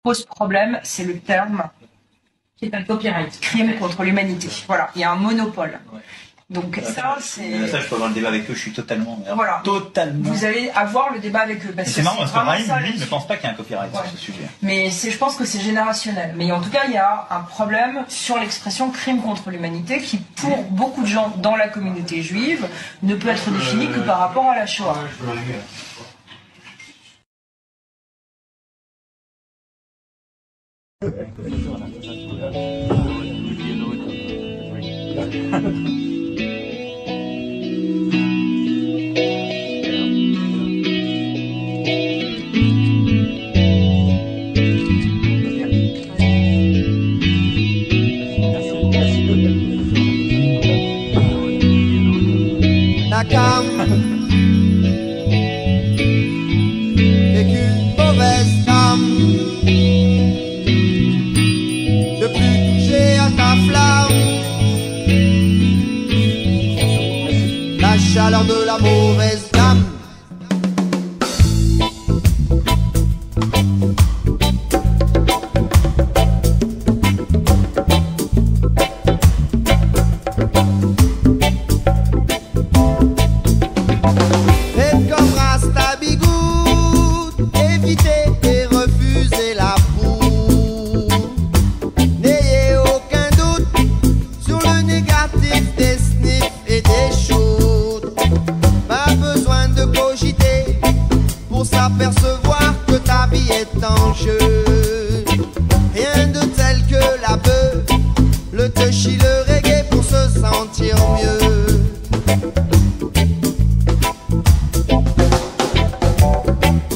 pose problème, c'est le terme C'est pas le copyright. crime contre l'humanité. Voilà, il y a un monopole. Donc ça, c'est... Ça, je peux avoir le débat avec eux, je suis totalement... Voilà. Totalement... Vous allez avoir le débat avec eux. Parce c'est marrant, parce que vraiment Brahim, ça, lui, ne pense pas qu'il y a un copyright Ouais. sur ce sujet. Mais je pense que c'est générationnel. Mais en tout cas, il y a un problème sur l'expression crime contre l'humanité qui, pour beaucoup de gens dans la communauté juive, ne peut être défini que par rapport à la Shoah. La cam n'est qu'une mauvaise dame. Ne plus toucher à ta flamme. La chaleur de la mauvaise dame. Faites comme Rasta Bigoud, évitez et refusez la boue. N'ayez aucun doute sur le négatif des sniffs et des shoots. Pas besoin de cogiter pour s'apercevoir que ta vie est en jeu. Rien de tel que la beuh, le touchy, le reggae pour se sentir mieux.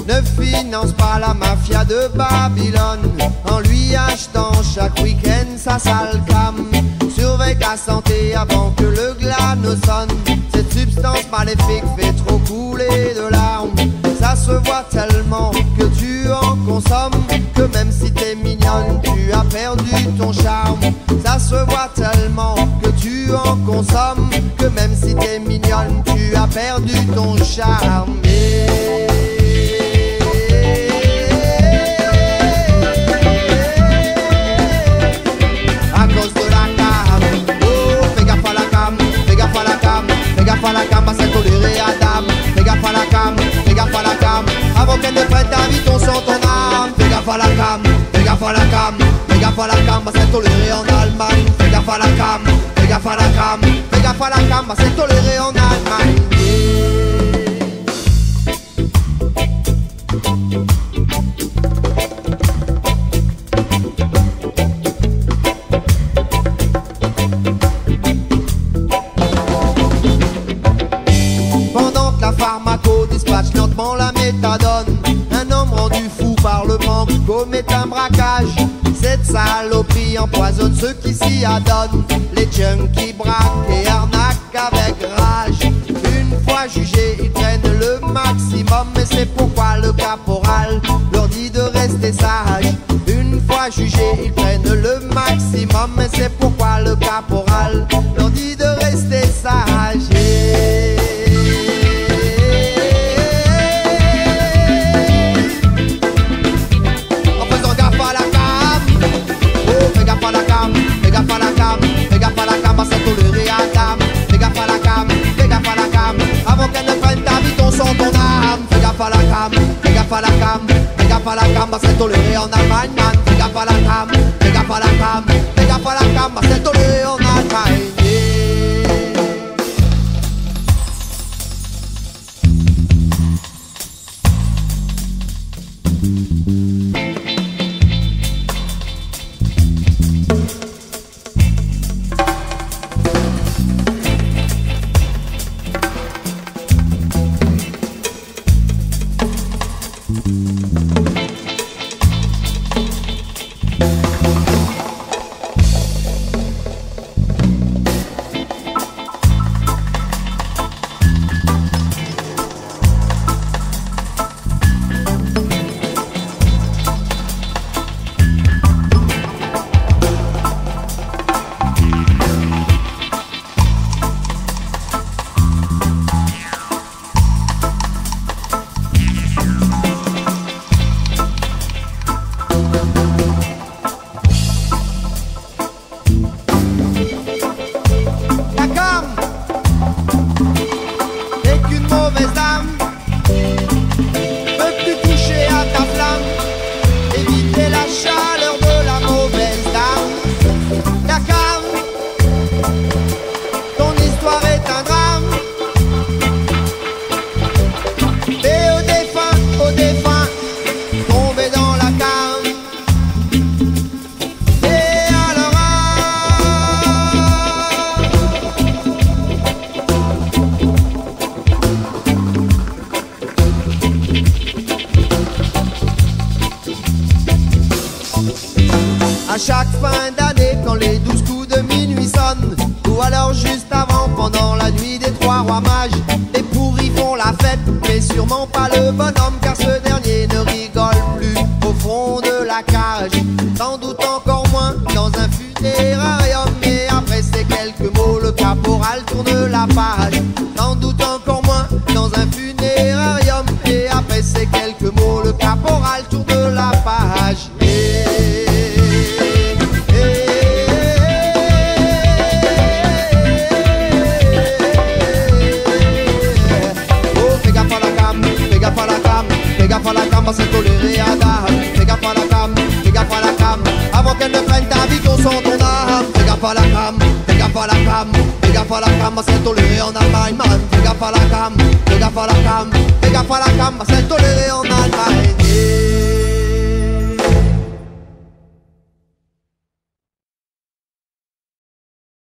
Ne finance pas la mafia de Babylone en lui achetant chaque week-end sa sale cam. Surveille ta santé avant que le glas ne sonne. Cette substance maléfique fait trop couler de larmes. Ça se voit tellement que tu en consommes, que même si t'es mignonne, tu as perdu ton charme. Ça se voit tellement que tu en consommes, que même si t'es mignonne, tu as perdu ton charme. À cause de la cam, oh, fais gaffe à la cam, fais gaffe à la cam, fais gaffe à la cam, à s'être toléré à dame. Fais gaffe à la cam, fais gaffe à la cam, avant qu'elle ne prenne ta vie, ton sang, ton âme. Fais gaffe à la cam, fais gaffe à la cam, fais gaffe à la cam, à s'être toléré en Allemagne. Fais gaffe à la cam, fais gaffe à la cam, fais gaffe à la cam, à s'être toléré en Allemagne. Pendant que la pharmaco dispatche lentement la méthadone, un homme rendu fou par le manque commet un braquage. Cette saloperie empoisonne ceux qui s'y adonnent. Les junkies braquent et arnaquent avec rage. Une fois jugés, ils prennent le maximum, et c'est pourquoi le caporal leur dit de rester sage. Une fois jugés, ils prennent le maximum, et c'est pourquoi le caporal leur dit de rester sage. En faisant gaffe à la cam, oh, fais gaffe à la cam, fais gaffe à la cam, fais gaffe à la cam, à s'être toléré à dame. Fais gaffe à la cam, fais gaffe à la cam, avant qu'elle ne prenne ta vie, ton sang, ton âme. Fais gaffe à la cam, fais gaffe à la cam, fais gaffe à la cam, à s'être toléré en Allemagne, man. Fais gaffe à la cam, fais gaffe à la cam, fais gaffe à la cam, à s'être toléré en Allemagne. À chaque fin d'année, quand les 12 coups de minuit sonnent, ou alors juste avant, pendant la nuit des trois rois mages, les pourris font la fête, mais sûrement pas le bonhomme, car ce dernier ne rigole plus au fond de la cage. Sans doute encore moins dans un funérarium, et après ces quelques mots, le caporal tourne la page. Sans doute encore moins dans un funérarium, et après ces quelques mots, le caporal tourne la page. Fais gaffe à la cam, c'est toléré à dame. Fais gaffe à la cam, avant qu'elle ne prenne ta vie, qu'on sent ton âme. Fais gaffe à la cam, fais gaffe à la cam, fais gaffe à la cam, c'est toléré en Allemagne, man. Fais gaffe à la cam, fais gaffe à la cam, fais gaffe à la cam, c'est toléré en Allemagne.